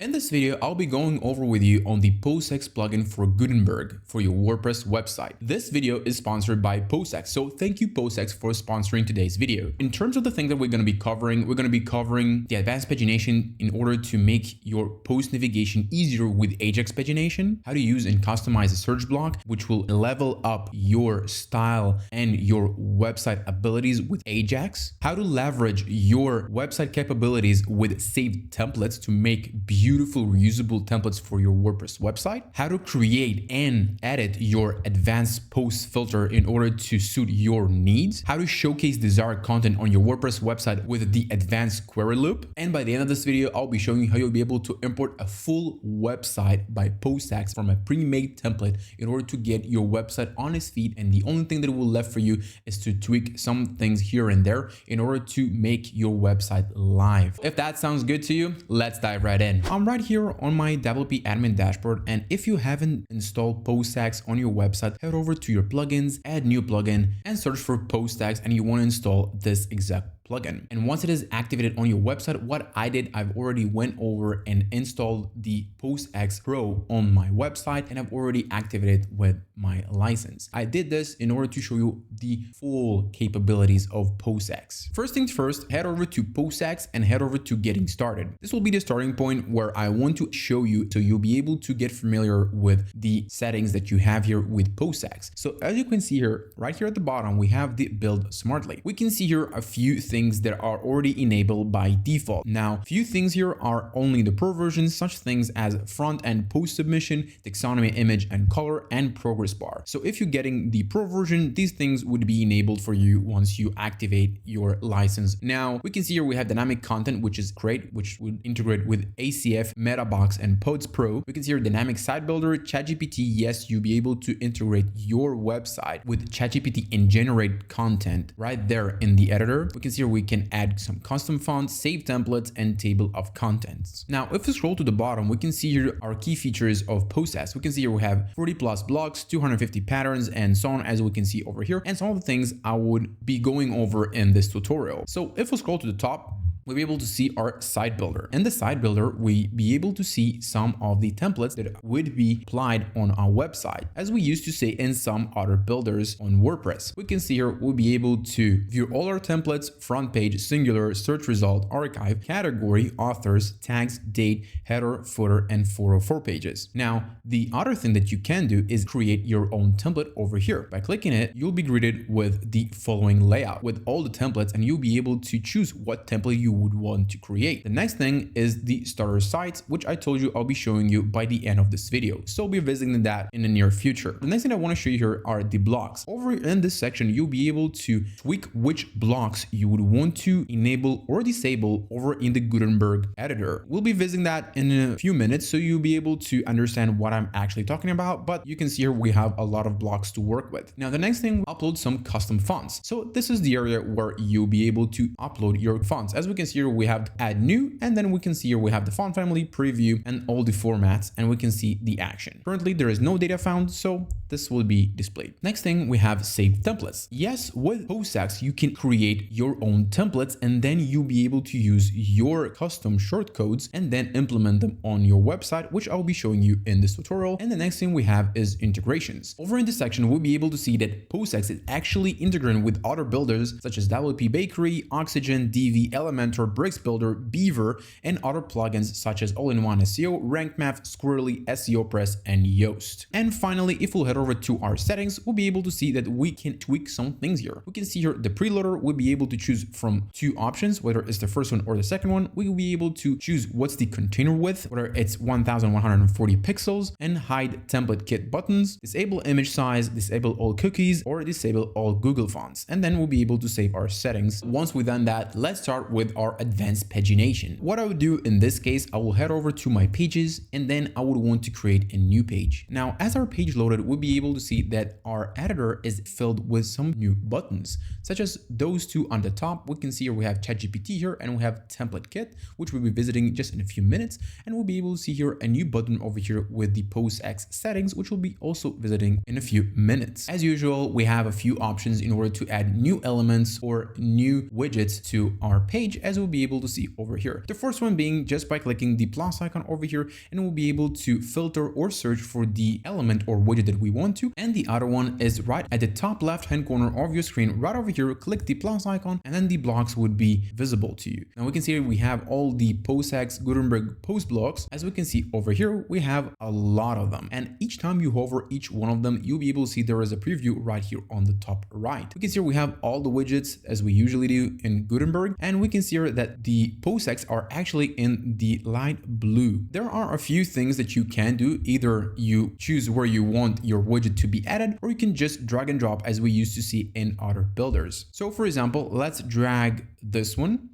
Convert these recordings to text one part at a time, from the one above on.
In this video, I'll be going over with you on the PostX plugin for Gutenberg for your WordPress website. This video is sponsored by PostX, so thank you PostX for sponsoring today's video. In terms of the thing that we're going to be covering, the advanced pagination in order to make your post navigation easier with Ajax pagination, how to use and customize a search block, which will level up your style and your website abilities with Ajax, how to leverage your website capabilities with saved templates to make beautiful reusable templates for your WordPress website, how to create and edit your advanced post filter in order to suit your needs, how to showcase desired content on your WordPress website with the advanced query loop. And by the end of this video, I'll be showing you how you'll be able to import a full website by PostX from a pre-made template in order to get your website on its feet. And the only thing that will left for you is to tweak some things here and there in order to make your website live. If that sounds good to you, let's dive right in. I'm right here on my WP admin dashboard, and if you haven't installed PostX on your website, head over to your plugins, add new plugin, and search for PostX, and you want to install this exact plugin. And once it is activated on your website, what I did, I've already went over and installed the PostX Pro on my website, and I've already activated with my license. I did this in order to show you the full capabilities of PostX. First things first, head over to PostX and head over to getting started. This will be the starting point where I want to show you so you'll be able to get familiar with the settings that you have here with PostX. So as you can see here, right here at the bottom, we have the build smartly. We can see here a few things that are already enabled by default. Now, few things here are only the pro versions, such things as front and post submission, taxonomy, image and color, and progress bar. So if you're getting the pro version, these things would be enabled for you once you activate your license. Now, we can see here we have dynamic content, which is great, which would integrate with ACF, Metabox, and Pods Pro. We can see here dynamic site builder, ChatGPT. Yes, you'll be able to integrate your website with ChatGPT and generate content right there in the editor. We can see here we can add some custom fonts, save templates, and table of contents. Now, if we scroll to the bottom, we can see here our key features of PostX. We can see here we have 40 plus blocks, 250 patterns, and so on, as we can see over here, and some of the things I would be going over in this tutorial. So if we scroll to the top, we'll be able to see our site builder. In the site builder, we be able to see some of the templates that would be applied on our website. As we used to say in some other builders on WordPress, we can see here we'll be able to view all our templates, front page, singular, search result, archive, category, authors, tags, date, header, footer, and 404 pages. Now, the other thing that you can do is create your own template over here. By clicking it, you'll be greeted with the following layout with all the templates, and you'll be able to choose what template you would want to create. The next thing is the starter sites, which I told you I'll be showing you by the end of this video. So I'll be visiting that in the near future. The next thing I want to show you here are the blocks. Over in this section, you'll be able to tweak which blocks you would want to enable or disable over in the Gutenberg editor. We'll be visiting that in a few minutes, so you'll be able to understand what I'm actually talking about, but you can see here we have a lot of blocks to work with. Now, the next thing, upload some custom fonts. So this is the area where you'll be able to upload your fonts. As we can see here, we have add new, and then we can see here we have the font family, preview, and all the formats, and we can see the action. Currently, there is no data found, so this will be displayed. Next thing, we have saved templates. Yes, with PostX, you can create your own templates, and then you'll be able to use your custom shortcodes and then implement them on your website, which I'll be showing you in this tutorial. And the next thing we have is integrations. Over in this section, we'll be able to see that PostX is actually integrating with other builders such as WP Bakery, Oxygen, DV, Elementor, Bricks Builder, Beaver, and other plugins such as All-in-One SEO, Rank Math, Squirrely, SEO Press, and Yoast. And finally, if we'll head over to our settings, we'll be able to see that we can tweak some things here. We can see here the preloader, we'll be able to choose from two options, whether it's the first one or the second one. We will be able to choose what's the container width, whether it's 1140 pixels, and hide template kit buttons, disable image size, disable all cookies, or disable all Google fonts. And then we'll be able to save our settings. Once we've done that, let's start with our advanced pagination. What I would do in this case, I will head over to my pages, and then I would want to create a new page. Now, as our page loaded, we'll be able to see that our editor is filled with some new buttons, such as those two on the top. We can see here we have ChatGPT here, and we have template kit, which we'll be visiting just in a few minutes. And we'll be able to see here a new button over here with the PostX settings, which we'll be also visiting in a few minutes. As usual, we have a few options in order to add new elements or new widgets to our page. as we'll be able to see over here. The first one being just by clicking the plus icon over here, and we'll be able to filter or search for the element or widget that we want to. And the other one is right at the top left hand corner of your screen, right over here. Click the plus icon, and then the blocks would be visible to you. Now we can see here we have all the PostX Gutenberg post blocks. As we can see over here, we have a lot of them, and each time you hover each one of them, you'll be able to see there is a preview right here on the top right. We can see here we have all the widgets as we usually do in Gutenberg, and we can see here that the PostX are actually in the light blue. There are a few things that you can do. Either you choose where you want your widget to be added, or you can just drag and drop as we used to see in other builders. So for example, let's drag this one,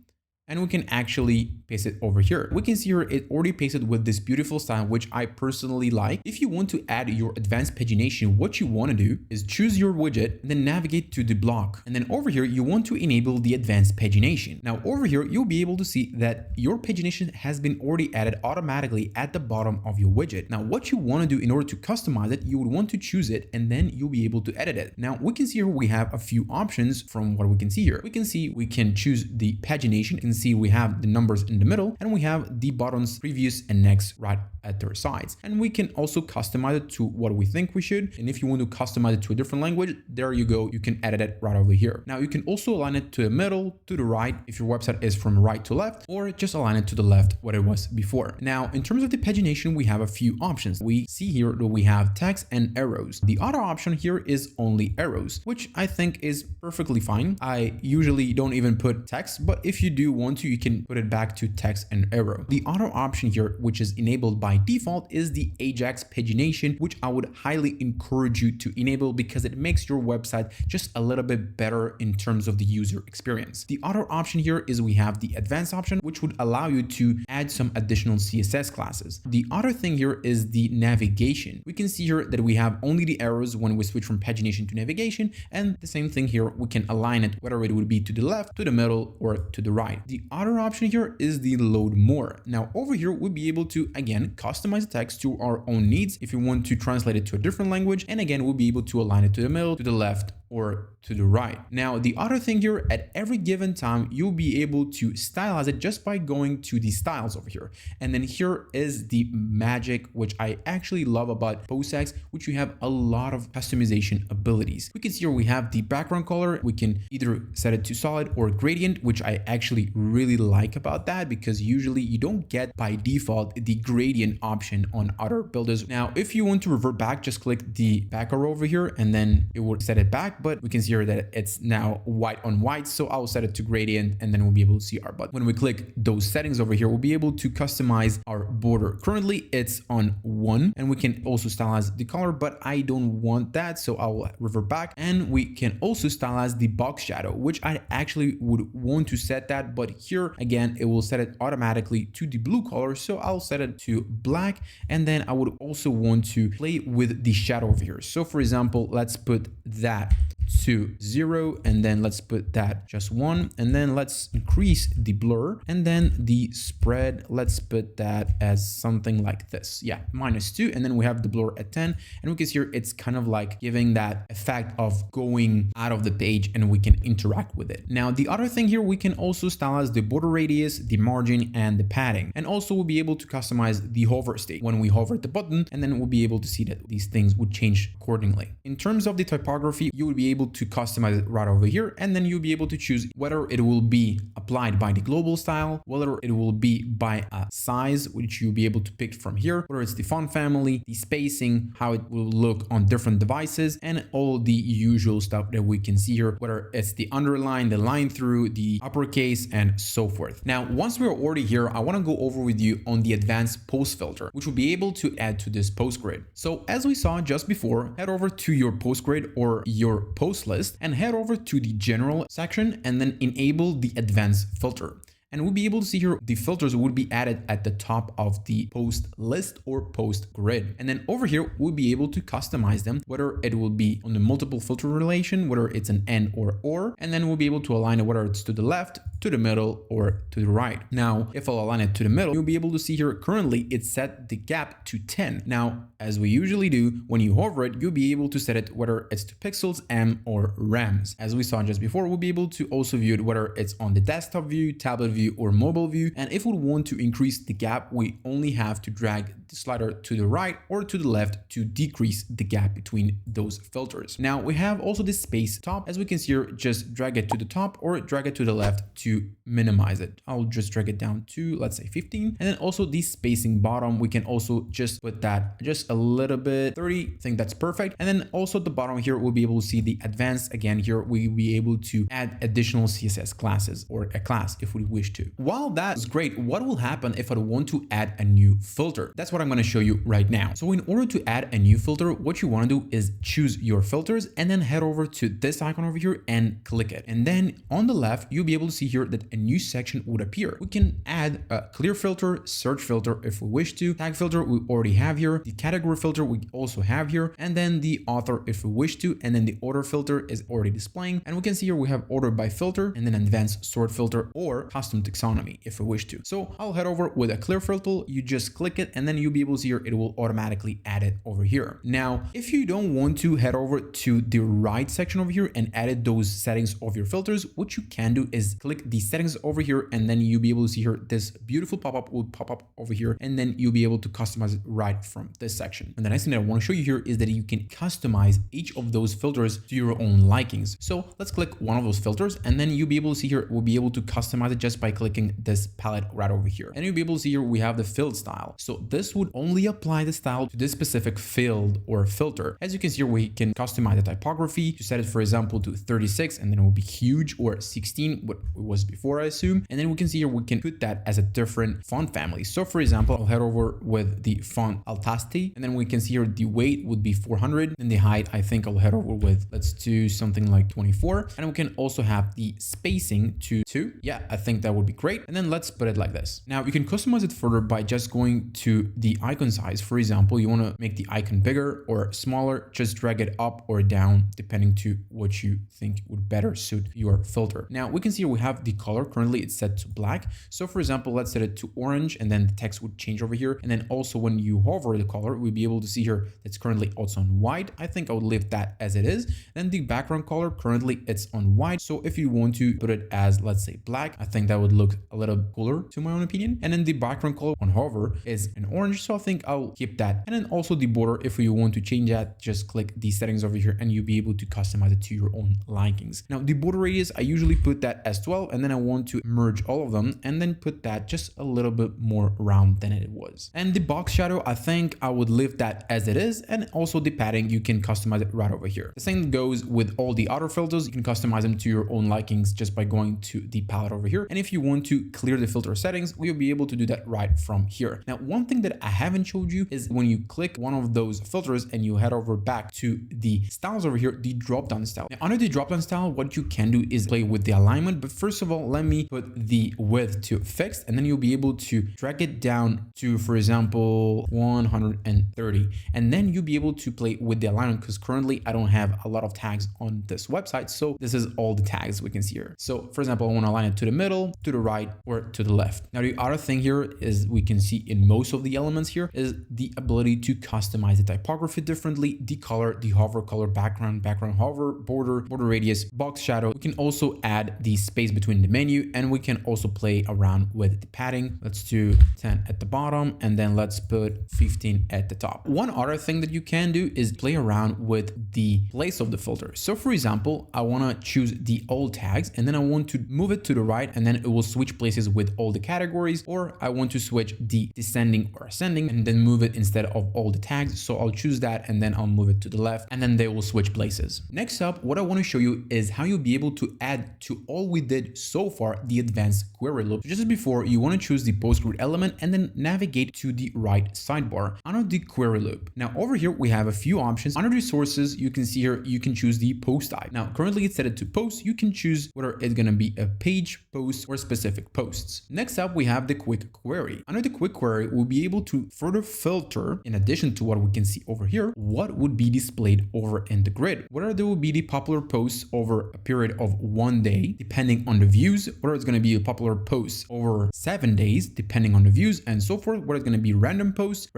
and we can actually paste it over here. We can see here it already pasted with this beautiful style, which I personally like. If you want to add your advanced pagination, what you want to do is choose your widget and then navigate to the block. And then over here, you want to enable the advanced pagination. Now over here, you'll be able to see that your pagination has been already added automatically at the bottom of your widget. Now what you want to do in order to customize it, you would want to choose it, and then you'll be able to edit it. Now we can see here we have a few options from what we can see here. We can see we can choose the pagination. You can see we have the numbers in the middle, and we have the buttons previous and next right at their sides. And we can also customize it to what we think we should. And if you want to customize it to a different language, there you go. You can edit it right over here. Now you can also align it to the middle, to the right, if your website is from right to left, or just align it to the left, what it was before. Now, in terms of the pagination, we have a few options. We see here that we have text and arrows. The other option here is only arrows, which I think is perfectly fine. I usually don't even put text, but if you do want to, you can put it back to text and arrow. The other option here, which is enabled by default, is the Ajax pagination, which I would highly encourage you to enable because it makes your website just a little bit better in terms of the user experience. The other option here is we have the advanced option, which would allow you to add some additional CSS classes. The other thing here is the navigation. We can see here that we have only the arrows when we switch from pagination to navigation, and the same thing here, we can align it whether it would be to the left, to the middle, or to the right. The other option here is the load more. Now over here, we'll be able to again customize the text to our own needs if you want to translate it to a different language, and again we'll be able to align it to the middle, to the left, or to the right. Now the other thing here, at every given time you'll be able to stylize it just by going to the styles over here. And then here is the magic, which I actually love about PostX, which you have a lot of customization abilities. We can see here we have the background color. We can either set it to solid or gradient, which I actually really like about that because usually you don't get by default the gradient option on other builders. Now if you want to revert back, just click the back arrow over here and then it will set it back, but we can see here that it's now white on white, so I'll set it to gradient and then we'll be able to see our button. When we click those settings over here, we'll be able to customize our border. Currently it's on 1, and we can also stylize the color, but I don't want that, so I'll revert back. And we can also stylize the box shadow, which I actually would want to set that, but here again it will set it automatically to the blue color, so I'll set it to black. And then I would also want to play with the shadow over here. So for example, let's put that to 0, and then let's put that just 1, and then let's increase the blur, and then the spread, let's put that as something like this, yeah, -2, and then we have the blur at 10, and we can see here it's kind of like giving that effect of going out of the page and we can interact with it. Now the other thing here, we can also stylize the border radius, the margin, and the padding, and also we'll be able to customize the hover state when we hover the button, and then we'll be able to see that these things would change accordingly. In terms of the typography, you will be able to customize it right over here, and then you'll be able to choose whether it will be applied by the global style, whether it will be by a size, which you'll be able to pick from here, whether it's the font family, the spacing, how it will look on different devices, and all the usual stuff that we can see here, whether it's the underline, the line through, the uppercase, and so forth. Now, once we're already here, I want to go over with you on the advanced post filter, which will be able to add to this post grid. So as we saw just before, head over to your post grid or your post list and head over to the general section and then enable the advanced filter. And we'll be able to see here the filters would be added at the top of the post list or post grid. And then over here, we'll be able to customize them, whether it will be on the multiple filter relation, whether it's an and or, and then we'll be able to align it whether it's to the left, to the middle, or to the right. Now, if I'll align it to the middle, you'll be able to see here currently it's set the gap to 10. Now, as we usually do, when you hover it, you'll be able to set it whether it's to pixels, em, or rems. As we saw just before, we'll be able to also view it whether it's on the desktop view, tablet view, view or mobile view. And if we want to increase the gap, we only have to drag the slider to the right or to the left to decrease the gap between those filters. Now we have also this space top. As we can see here, just drag it to the top or drag it to the left to minimize it. I'll just drag it down to, let's say 15. And then also the spacing bottom, we can also just put that just a little bit, 30. I think that's perfect. And then also at the bottom here, we'll be able to see the advanced. Again, here we'll be able to add additional CSS classes or a class if we wish to. While that's great, what will happen if I want to add a new filter? That's what I'm going to show you right now. So in order to add a new filter, what you want to do is choose your filters and then head over to this icon over here and click it. And then on the left, you'll be able to see here that a new section would appear. We can add a clear filter, search filter if we wish to, tag filter we already have here, the category filter we also have here, and then the author if we wish to, and then the order filter is already displaying. And we can see here we have order by filter and then advanced sort filter or custom taxonomy if we wish to. So I'll head over with a clear filter. You just click it and then you'll be able to see here it will automatically add it over here. Now, if you don't want to head over to the right section over here and edit those settings of your filters, what you can do is click the settings over here and then you'll be able to see here this beautiful pop-up will pop up over here and then you'll be able to customize it right from this section. And the next thing that I want to show you here is that you can customize each of those filters to your own likings. So let's click one of those filters and then you'll be able to see here, we'll be able to customize it just by clicking this palette right over here. And you'll be able to see here, we have the field style. So this would only apply the style to this specific field or filter. As you can see here, we can customize the typography to set it, for example, to 36 and then it will be huge, or 16, what it was before, I assume. And then we can see here, we can put that as a different font family. So for example, I'll head over with the font Altasti and then we can see here the weight would be 400 and the height, I think I'll head over with, let's do something like 24. And we can also have the spacing to 2. Yeah, I think that would be great. And then let's put it like this. Now you can customize it further by just going to the icon size. For example, you want to make the icon bigger or smaller, just drag it up or down depending to what you think would better suit your filter. Now we can see here we have the color. Currently it's set to black. So for example, let's set it to orange and then the text would change over here. And then also when you hover the color, we'll be able to see here it's currently also on white. I think I would leave that as it is. Then the background color, currently it's on white. So if you want to put it as, let's say, black, I think that would look a little cooler to my own opinion. And then the background color on hover is an orange. So I think I'll keep that. And then also the border, if you want to change that, just click the settings over here and you'll be able to customize it to your own likings. Now the border radius, I usually put that as 12 and then I want to merge all of them and then put that just a little bit more round than it was. And the box shadow, I think I would leave that as it is. And also the padding, you can customize it right over here. The same goes with all the other filters. You can customize them to your own likings just by going to the palette over here. And if you want to clear the filter settings, we'll be able to do that right from here. Now, one thing that I haven't showed you is when you click one of those filters and you head over back to the styles over here, the drop-down style. Now, under the drop-down style, what you can do is play with the alignment. But first of all, let me put the width to fixed, and then you'll be able to drag it down to, for example, 130. And then you'll be able to play with the alignment because currently I don't have a lot of tags on this website. So this is all the tags we can see here. So for example, I want to align it to the middle, to the right, or to the left. Now, the other thing here is we can see in most of the elements here is the ability to customize the typography differently, the color, the hover color, background hover, border radius, box shadow. We can also add the space between the menu and we can also play around with the padding. Let's do 10 at the bottom and then let's put 15 at the top. One other thing that you can do is play around with the place of the filter. So for example, I want to choose the all tags and then I want to move it to the right and then it will switch places with all the categories, or I want to switch the descending or ascending and then move it instead of all the tags. So I'll choose that and then I'll move it to the left and then they will switch places. Next up, what I want to show you is how you'll be able to add to all we did so far, the advanced query loop. Just as before, you want to choose the post grid element and then navigate to the right sidebar under the query loop. Now over here, we have a few options. Under the sources, you can see here, you can choose the post type. Now currently it's set it to post. You can choose whether it's going to be a page, post, or specific posts. Next up, we have the quick query. Under the quick query, we'll be able to further filter, in addition to what we can see over here, what would be displayed over in the grid. Whether there will be the popular posts over a period of 1 day, depending on the views, whether it's going to be a popular post over 7 days, depending on the views, and so forth, whether it's going to be random posts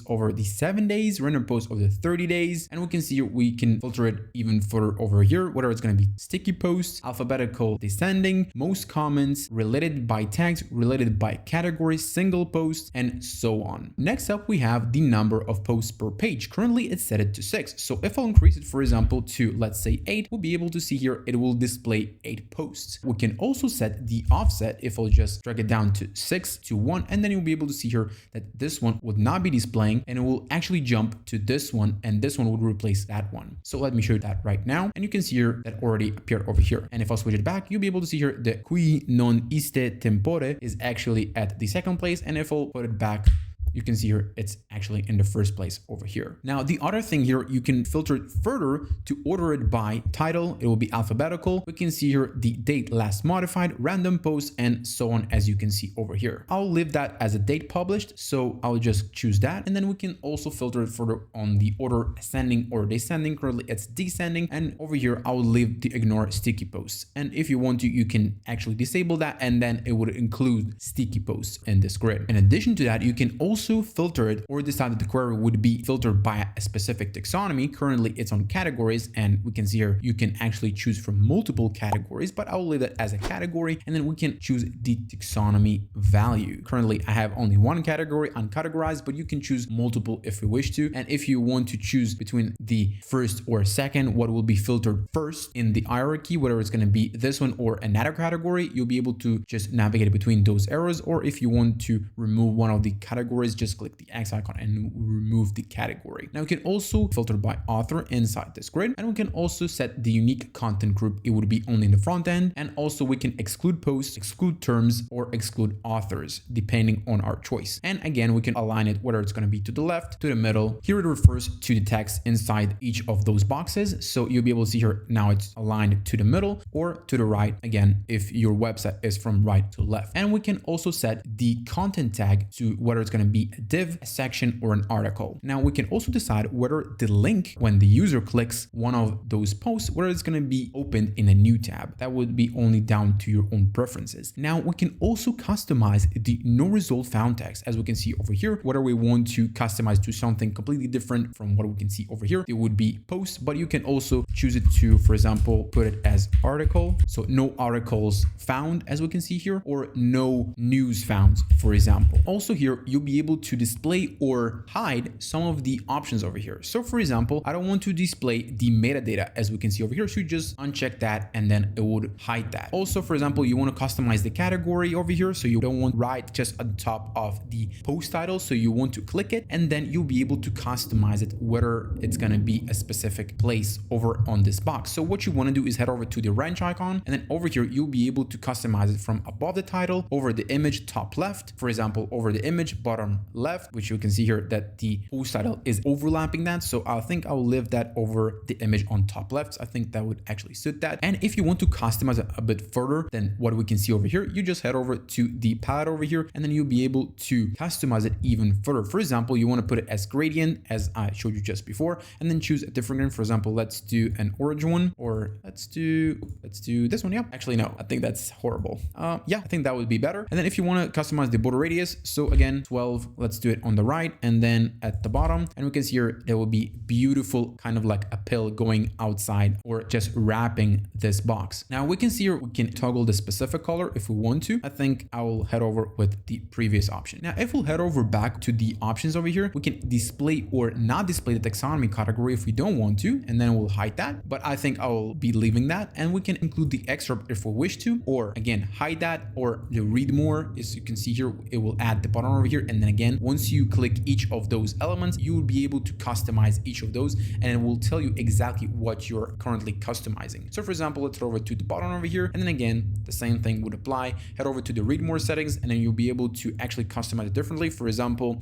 over the 7 days, random posts over the 30 days, and we can see we can filter it even further over here, whether it's going to be sticky posts, alphabetical descending, most common, comments, related by tags, related by category, single post, and so on. Next up, we have the number of posts per page. Currently, it's set it to 6. So if I'll increase it, for example, to let's say 8, we'll be able to see here it will display 8 posts. We can also set the offset. If I'll just drag it down to 6 to 1, and then you'll be able to see here that this one would not be displaying and it will actually jump to this one, and this one would replace that one. So let me show you that right now, and you can see here that already appeared over here. And if I switch it back, you'll be able to see here that qui non iste tempore is actually at the second place, and if I'll put it back, you can see here it's actually in the first place over here. Now, the other thing here, you can filter it further to order it by title. It will be alphabetical. We can see here the date last modified, random post, and so on, as you can see over here. I'll leave that as a date published, so I'll just choose that. And then we can also filter it further on the order ascending or descending. Currently it's descending, and over here I'll leave the ignore sticky posts. And if you want to, you can actually disable that, and then it would include sticky posts in this grid. In addition to that, you can also filter it or decide that the query would be filtered by a specific taxonomy. Currently it's on categories, and we can see here you can actually choose from multiple categories, but I will leave it as a category, and then we can choose the taxonomy value. Currently I have only one category uncategorized, but you can choose multiple if you wish to. And if you want to choose between the first or second, what will be filtered first in the hierarchy, whether it's going to be this one or another category, you'll be able to just navigate between those arrows. Or if you want to remove one of the categories, just click the X icon and remove the category. Now we can also filter by author inside this grid, and we can also set the unique content group. It would be only in the front end, and also we can exclude posts, exclude terms, or exclude authors depending on our choice. And again, we can align it whether it's going to be to the left, to the middle. Here it refers to the text inside each of those boxes, so you'll be able to see here now it's aligned to the middle or to the right, again if your website is from right to left. And we can also set the content tag to whether it's going to be a div, a section, or an article. Now we can also decide whether the link, when the user clicks one of those posts, whether it's going to be opened in a new tab. That would be only down to your own preferences. Now we can also customize the no result found text, as we can see over here, whether we want to customize to something completely different from what we can see over here. It would be post, but you can also choose it to, for example, put it as article. So no articles found, as we can see here, or no news found, for example. Also here, you'll be able to display or hide some of the options over here. So for example, I don't want to display the metadata, as we can see over here. So you just uncheck that, and then it would hide that. Also, for example, you want to customize the category over here. So you don't want right just on top of the post title. So you want to click it, and then you'll be able to customize it, whether it's going to be a specific place over on this box. So what you want to do is head over to the wrench icon, and then over here, you'll be able to customize it from above the title, over the image top left, for example, over the image bottom left, which you can see here that the post title is overlapping that. So I think I'll leave that over the image on top left. I think that would actually suit that. And if you want to customize it a bit further than what we can see over here, you just head over to the palette over here, and then you'll be able to customize it even further. For example, you want to put it as gradient, as I showed you just before, and then choose a different gradient. For example, let's do an orange one, or let's do this one. Yeah, actually, no, I think that's horrible. Yeah, I think that would be better. And then if you want to customize the border radius, so again, 12, let's do it on the right, and then at the bottom, and we can see here there will be beautiful, kind of like a pill going outside or just wrapping this box. Now we can see here we can toggle the specific color if we want to. I think I will head over with the previous option. Now if we'll head over back to the options over here, we can display or not display the taxonomy category if we don't want to, and then we'll hide that, but I think I will be leaving that. And we can include the excerpt if we wish to, or again hide that, or the read more, as you can see here it will add the button over here. And then again, once you click each of those elements, you will be able to customize each of those, and it will tell you exactly what you're currently customizing. So for example, let's head over to the button over here, and then again the same thing would apply. Head over to the read more settings, and then you'll be able to actually customize it differently. For example,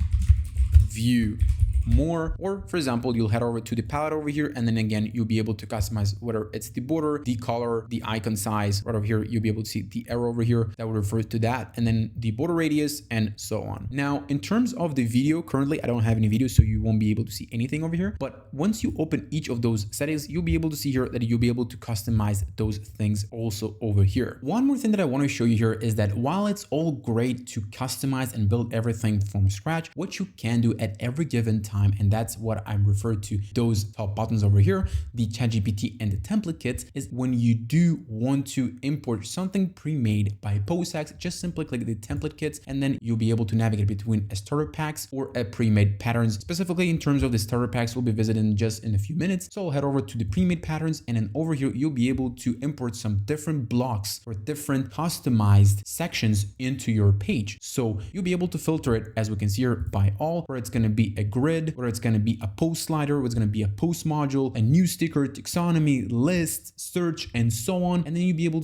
view more, or for example, you'll head over to the palette over here, and then again you'll be able to customize whether it's the border, the color, the icon size. Right over here you'll be able to see the arrow over here that will refer to that, and then the border radius, and so on. Now in terms of the video, currently I don't have any video, so you won't be able to see anything over here, but once you open each of those settings, you'll be able to see here that you'll be able to customize those things also over here. One more thing that I want to show you here is that while it's all great to customize and build everything from scratch, what you can do at every given time, and that's what I'm referred to those top buttons over here, the ChatGPT and the template kits, is when you do want to import something pre-made by PostX, just simply click the template kits, and then you'll be able to navigate between a starter packs or a pre-made patterns. Specifically in terms of the starter packs, we'll be visiting just in a few minutes. So I'll head over to the pre-made patterns, and then over here, you'll be able to import some different blocks or different customized sections into your page. So you'll be able to filter it, as we can see here, by all, where it's going to be a grid, where it's going to be a post slider, where it's going to be a post module, a new sticker, taxonomy, list, search, and so on. And then you'll be able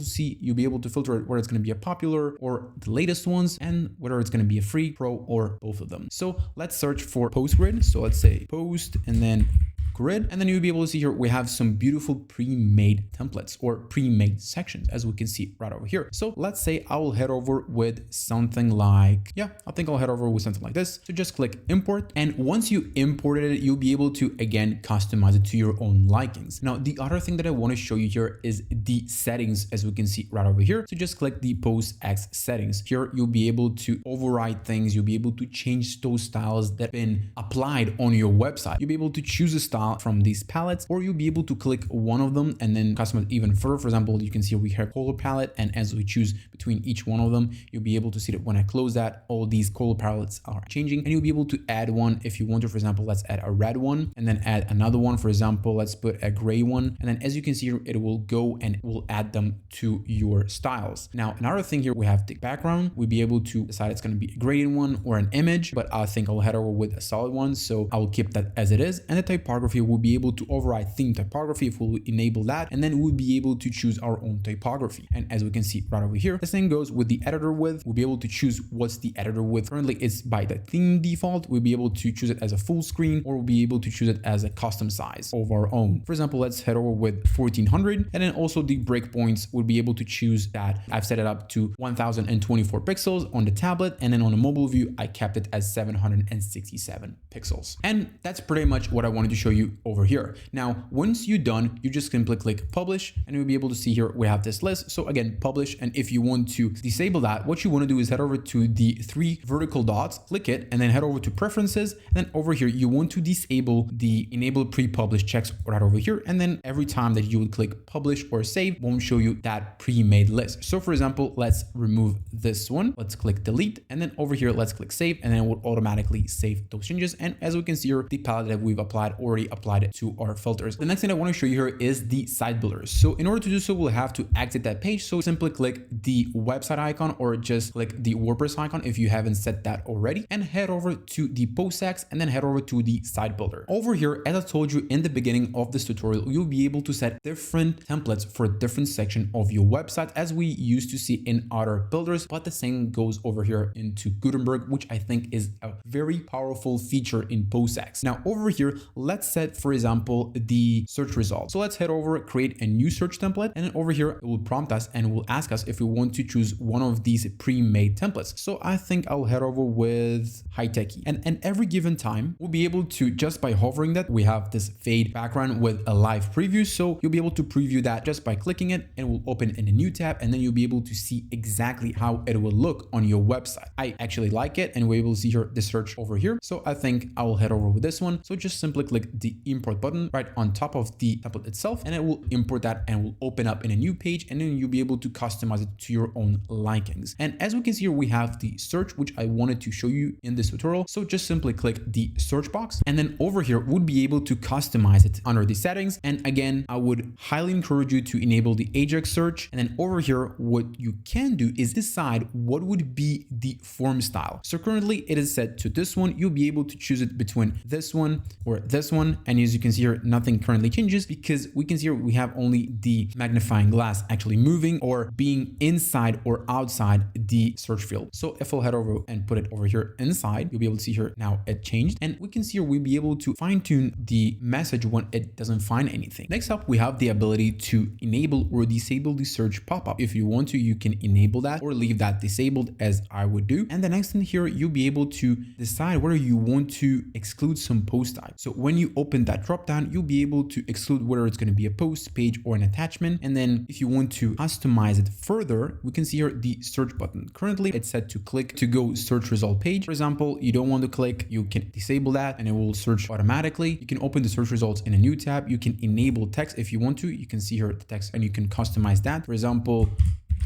to filter it where it's going to be a popular or the latest ones, and whether it's going to be a free, pro, or both of them. So let's search for post grid. So let's say post and then grid, and then you'll be able to see here we have some beautiful pre-made templates or pre-made sections, as we can see right over here. So let's say I will head over with something like, I think I'll head over with something like this. So just click import, and once you imported it, you'll be able to again customize it to your own likings. Now the other thing that I want to show you here is the settings, as we can see right over here. So just click the PostX settings. Here you'll be able to override things, you'll be able to change those styles that have been applied on your website. You'll be able to choose a style from these palettes, or you'll be able to click one of them and then customize even further. For example, you can see we have color palette, and as we choose between each one of them, you'll be able to see that when I close that, all these color palettes are changing, and you'll be able to add one if you want to. For example, let's add a red one and then add another one. For example, let's put a gray one, and then as you can see here, it will go and it will add them to your styles. Now another thing here, we have the background. We'll be able to decide it's going to be a gradient one or an image, but I think I'll head over with a solid one, so I will keep that as it is. And the typography, we'll be able to override theme typography if we'll enable that, and then we'll be able to choose our own typography. And as we can see right over here, the same goes with the editor width. We'll be able to choose what's the editor width. Currently it's by the theme default. We'll be able to choose it as a full screen, or we'll be able to choose it as a custom size of our own. For example, let's head over with 1400, and then also the breakpoints, we'll be able to choose that. I've set it up to 1024 pixels on the tablet, and then on the mobile view I kept it as 767 pixels. And that's pretty much what I wanted to show you over here. Now once you're done, you just simply click publish, and you'll be able to see here we have this list. So again, publish, and if you want to disable that, what you want to do is head over to the 3 vertical dots, click it, and then head over to preferences, and then over here you want to disable the enable pre-publish checks right over here, and then every time that you would click publish or save, won't show you that pre-made list. So for example, let's remove this one, let's click delete, and then over here let's click save, and then it will automatically save those changes. And as we can see here, the palette that we've already applied it to our filters. The next thing I want to show you here is the site builders. So in order to do so, we'll have to exit that page. So simply click the website icon, or just click the WordPress icon if you haven't set that already, and head over to the PostX, and then head over to the site builder. Over here, as I told you in the beginning of this tutorial, you'll be able to set different templates for different section of your website, as we used to see in other builders, but the same goes over here into Gutenberg, which I think is a very powerful feature in PostX. Now over here, let's set, for example, the search results. So let's head over, create a new search template, and then over here it will prompt us and will ask us if we want to choose one of these pre-made templates. So I think I'll head over with high techy, and every given time we'll be able to, just by hovering that, we have this fade background with a live preview. So you'll be able to preview that just by clicking it, and it will open in a new tab, and then you'll be able to see exactly how it will look on your website. I actually like it, and we're able to see here the search over here. So I think I will head over with this one. So just simply click the import button right on top of the template itself, and it will import that and will open up in a new page, and then you'll be able to customize it to your own likings. And as we can see here, we have the search, which I wanted to show you in this tutorial. So just simply click the search box, and then over here we'll be able to customize it under the settings. And again, I would highly encourage you to enable the Ajax search. And then over here, what you can do is decide what would be the form style. So currently it is set to this one. You'll be able to choose it between this one or this one. And as you can see here, nothing currently changes, because we can see here we have only the magnifying glass actually moving or being inside or outside the search field. So if I'll head over and put it over here inside, you'll be able to see here now it changed, and we can see here we'll be able to fine tune the message when it doesn't find anything. Next up, we have the ability to enable or disable the search pop-up. If you want to, you can enable that or leave that disabled, as I would do. And the next thing here, you'll be able to decide whether you want to exclude some post types. So when you open that drop down, you'll be able to exclude whether it's going to be a post, page, or an attachment. And then if you want to customize it further, we can see here the search button. Currently, it's set to click to go search result page. For example, you don't want to click, you can disable that and it will search automatically. You can open the search results in a new tab. You can enable text if you want to. You can see here the text and you can customize that. For example,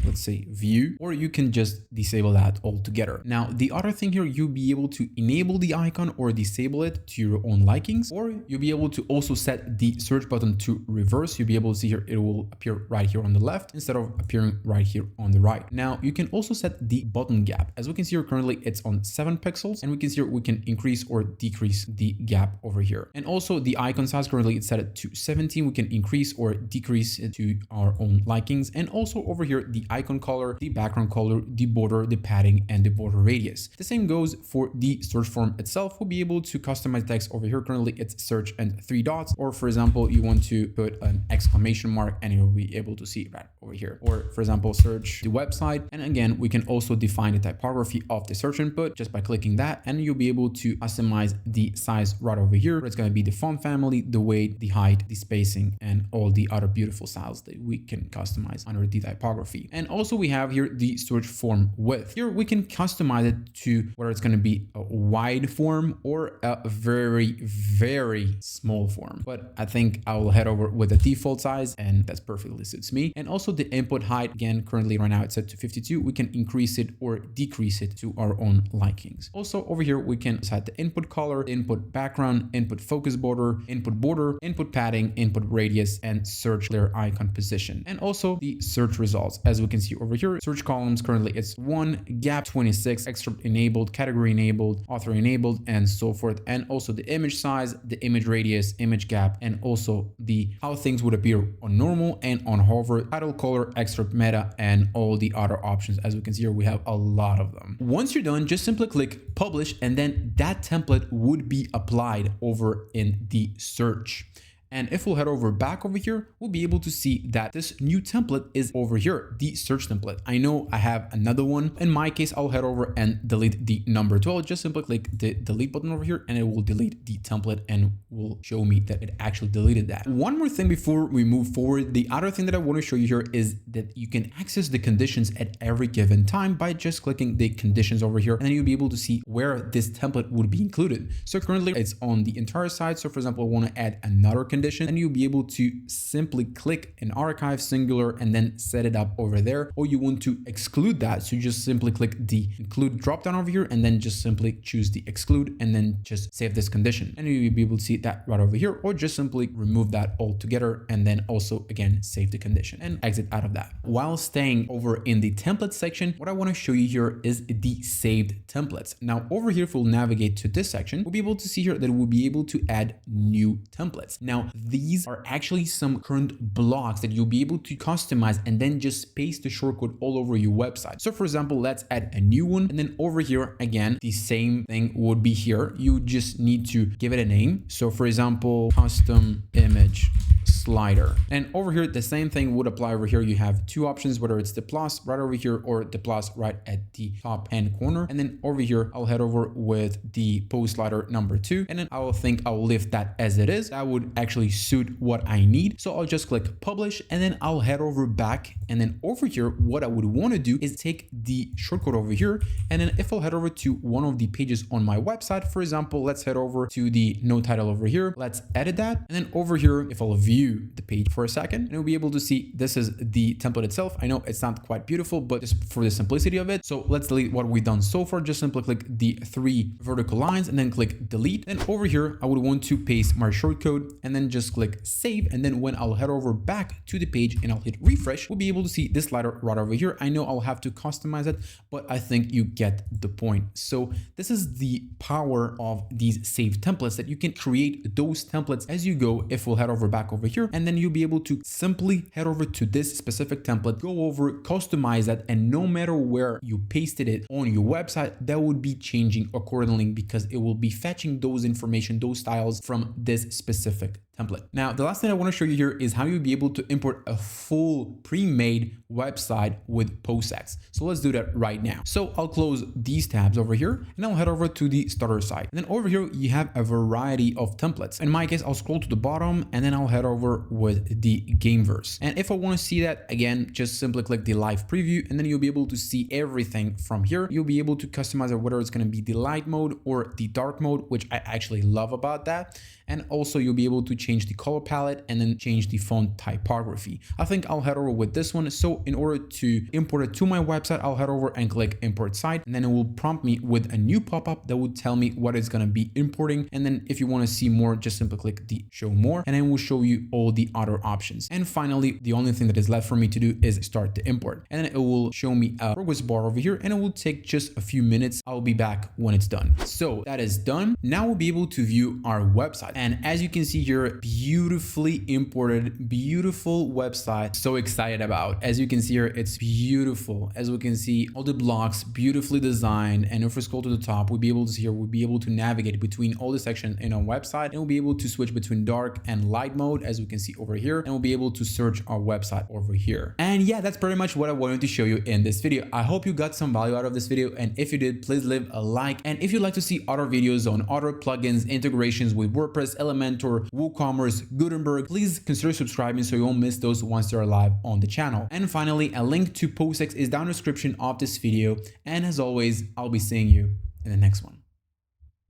let's say view, or you can just disable that altogether. Now, the other thing here, you'll be able to enable the icon or disable it to your own likings, or you'll be able to also set the search button to reverse. You'll be able to see here, it will appear right here on the left instead of appearing right here on the right. Now, you can also set the button gap. As we can see here, currently it's on 7 pixels, and we can see here we can increase or decrease the gap over here. And also the icon size, currently it's set to 17. We can increase or decrease it to our own likings. And also over here, the icon color, the background color, the border, the padding, and the border radius. The same goes for the search form itself. We'll be able to customize text over here. Currently it's search and 3 dots, or for example, you want to put an exclamation mark and you'll be able to see that over here. Or for example, search the website. And again, we can also define the typography of the search input just by clicking that, and you'll be able to customize the size right over here. It's going to be the font family, the weight, the height, the spacing, and all the other beautiful styles that we can customize under the typography. And also we have here the search form width. Here we can customize it to whether it's going to be a wide form or a very, very small form. But I think I will head over with the default size, and that's perfectly suits me. And also the input height, again, currently right now it's set to 52. We can increase it or decrease it to our own likings. Also over here, we can set the input color, input background, input focus border, input padding, input radius, and search layer icon position. And also the search results. As we can see over here, search columns, currently it's 1, gap 26, excerpt enabled, category enabled, author enabled, and so forth. And also the image size, the image radius, image gap, and also the how things would appear on normal and on hover, title color, excerpt meta, and all the other options. As we can see here, we have a lot of them. Once you're done, just simply click publish, and then that template would be applied over in the search. And if we'll head over back over here, we'll be able to see that this new template is over here, the search template. I know I have another one. In my case, I'll head over and delete the number 12. Just simply click the delete button over here and it will delete the template and will show me that it actually deleted that. One more thing before we move forward, the other thing that I want to show you here is that you can access the conditions at every given time by just clicking the conditions over here, and then you'll be able to see where this template would be included. So currently it's on the entire site. So for example, I want to add another condition, and you'll be able to simply click an archive singular and then set it up over there. Or you want to exclude that, so you just simply click the include drop down over here and then just simply choose the exclude and then just save this condition, and you'll be able to see that right over here. Or just simply remove that altogether and then also again save the condition and exit out of that. While staying over in the template section, what I want to show you here is the saved templates. Now over here, if we'll navigate to this section, we'll be able to see here that we'll be able to add new templates. Now these are actually some current blocks that you'll be able to customize and then just paste the shortcode all over your website. So for example, let's add a new one, and then over here again the same thing would be here. You just need to give it a name. So for example, custom image slider. And over here, the same thing would apply over here. You have two options, whether it's the plus right over here or the plus right at the top hand corner. And then over here, I'll head over with the post slider number 2. And then I will think I'll leave that as it is. That would actually suit what I need. So I'll just click publish, and then I'll head over back. And then over here, what I would want to do is take the shortcode over here. And then if I'll head over to one of the pages on my website, for example, let's head over to the no title over here. Let's edit that. And then over here, if I'll view the page for a second, and we'll be able to see this is the template itself. I know it's not quite beautiful, but just for the simplicity of it. So let's delete what we've done so far. Just simply click the 3 vertical lines and then click delete. And over here, I would want to paste my shortcode and then just click save. And then when I'll head over back to the page and I'll hit refresh, we'll be able to see this slider right over here. I know I'll have to customize it, but I think you get the point. So this is the power of these saved templates, that you can create those templates as you go. If we'll head over back over here, and then you'll be able to simply head over to this specific template, go over, customize that, and no matter where you pasted it on your website, that would be changing accordingly because it will be fetching those information, those styles from this specific template. Now, the last thing I want to show you here is how you'll be able to import a full pre-made website with PostX. So let's do that right now. So I'll close these tabs over here and I'll head over to the starter site. And then over here, you have a variety of templates. In my case, I'll scroll to the bottom and then I'll head over with the Gameverse. And if I want to see that again, just simply click the live preview and then you'll be able to see everything from here. You'll be able to customize it, whether it's going to be the light mode or the dark mode, which I actually love about that. And also you'll be able to change the color palette and then change the font typography. I think I'll head over with this one. So in order to import it to my website, I'll head over and click import site, and then it will prompt me with a new pop-up that will tell me what it's going to be importing. And then if you want to see more, just simply click the show more, and then it will show you all the other options. And finally, the only thing that is left for me to do is start the import. And then it will show me a progress bar over here, and it will take just a few minutes. I'll be back when it's done. So that is done. Now we'll be able to view our website. And as you can see here, beautifully imported, beautiful website. So excited about. As you can see here, it's beautiful. As we can see, all the blocks beautifully designed. And if we scroll to the top, we'll be able to see here, we'll be able to navigate between all the sections in our website, and we'll be able to switch between dark and light mode, as we can see over here, and we'll be able to search our website over here. And yeah, that's pretty much what I wanted to show you in this video. I hope you got some value out of this video, and if you did, please leave a like. And if you'd like to see other videos on other plugins, integrations with WordPress, Elementor, WooCommerce, Gutenberg, please consider subscribing so you won't miss those once they're live on the channel. And finally, a link to PostX is down in the description of this video. And as always, I'll be seeing you in the next one.